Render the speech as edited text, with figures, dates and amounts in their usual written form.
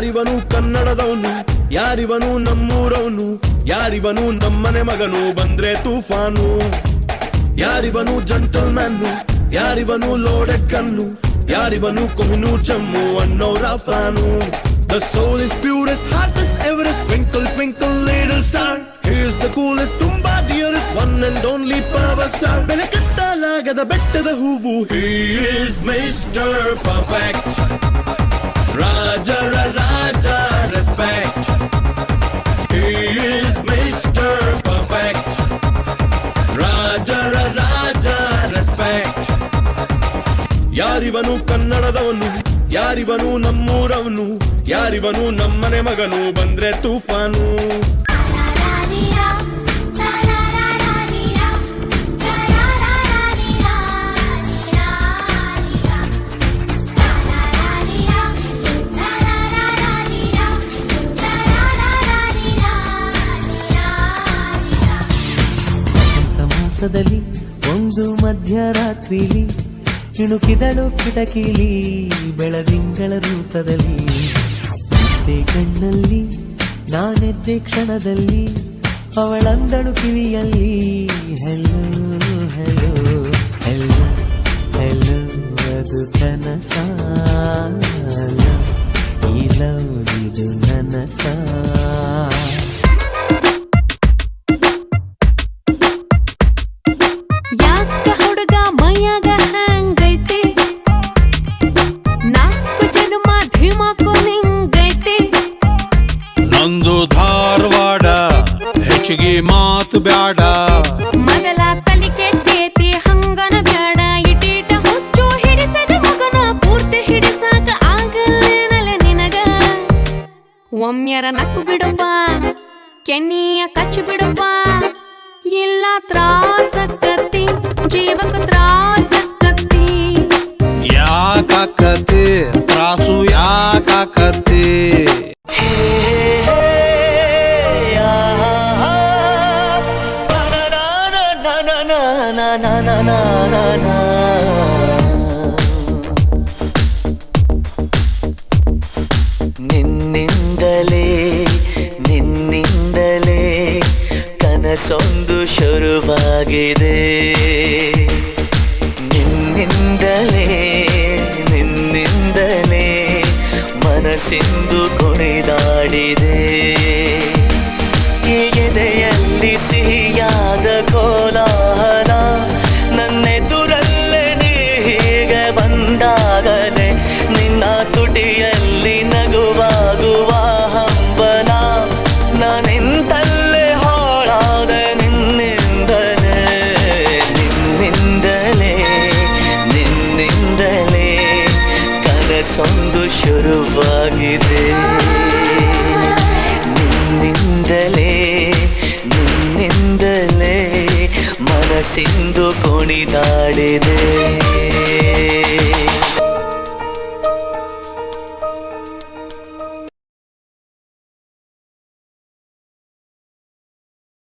ಯಾರಿವನು ಕನ್ನಡದವನು, ಯಾರಿವನು ನಮ್ಮೂರವನು, ಯಾರಿವನು ನಮ್ಮನೆ ಮಗನು ಬಂದ್ರೆ ತೂಫಾನು. ಯಾರಿವನು ಜಂಟಲ್ಮ್ಯಾನು, ಯಾರಿವನು ಲೋಡೆಡ್ ಗನ್ನು, ಯಾರಿವನು ಕೊಹಿನೂರ್ ಜಮ್ಮು ಅನ್ನೋರ fan. The soul is purest, heart is Everest, twinkle twinkle little star. He is the coolest, ತುಂಬಾ dearest, one and only power star. ಬೆಲೆ ಕಟ್ಟಲಾಗದ ಬೆಟ್ಟದ ಹೂವು, he is Mr. Perfect. ರಾಜರ ರಾಜ respect, he is Mr. Perfect. ರಾಜರ ರಾಜ respect. ಯಾರಿವನು ಕನ್ನಡದವನು, ಯಾರಿವನು ನಮ್ಮೂರವನು, ಯಾರಿವನು ನಮ್ಮನೆ ಮಗನು ಬಂದ್ರೆ ತೂಫಾನು. ಮಾಸದಲ್ಲಿ ಒಂದು ಮಧ್ಯರಾತ್ರಿಲಿ ಇಣುಕಿದಳು ಕಿಟಕಿಲಿ ಬೆಳದಿಂಗಳ ರೂಪದಲ್ಲಿ. ನಿದ್ದೆ ಕಣ್ಣಲ್ಲಿ ನಾನೆದ್ದೆ ಕ್ಷಣದಲ್ಲಿ ಅವಳಂದಳು ಕಿವಿಯಲ್ಲಿ ಹೆಲೋ ಹೆಲೋ ಹೆಲೋ ಹೆಲೋ. ಅದು ಕನಸಾಲ ಈ ಲವ್ ಇದು ನನಸ. ನಂದು ಧಾರವಾಡ ಹೆಚ್ಚಿಗೆ ಮಾತು ಬ್ಯಾಡ, ಮೊದಲ ತಲಿ ಕೆಟ್ಟೇತಿ ಹಂಗನ ಬ್ಯಾಡ. ಇಟೀಟ ಹುಚ್ಚು ಹಿಡಿಸದ ಮಗನ ಪೂರ್ತಿ ಹಿಡಿಸಾಕ ಆಗಲ್ಲೇನಲ್ಲ ನಿನಗ. ಒಮ್ಮೆರ ನಕ್ಕು ಬಿಡಪ್ಪ, ಕೆನ್ನಿಯ ಕಚ್ಚಿ ಬಿಡಪ್ಪ, ಇಲ್ಲ ತ್ರಾಸಕ್ಕತ್ತಿ ಜೀವಕ ತ್ರಾಸಕ್ಕತ್ತಿ. ಯಾಕಾಕತಿ ತ್ರಾಸು ಯಾಕಾಕತಿ. ನಿನ್ನಿಂದಲೇ ನಿನ್ನಿಂದಲೇ ಕನಸೊಂದು ಶುರುವಾಗಿದೆ. ನಿನ್ನಿಂದಲೇ ನಿನ್ನಿಂದಲೇ ಮನಸ್ಸಿಂದು ಕುಣಿದಾಡಿದೆ.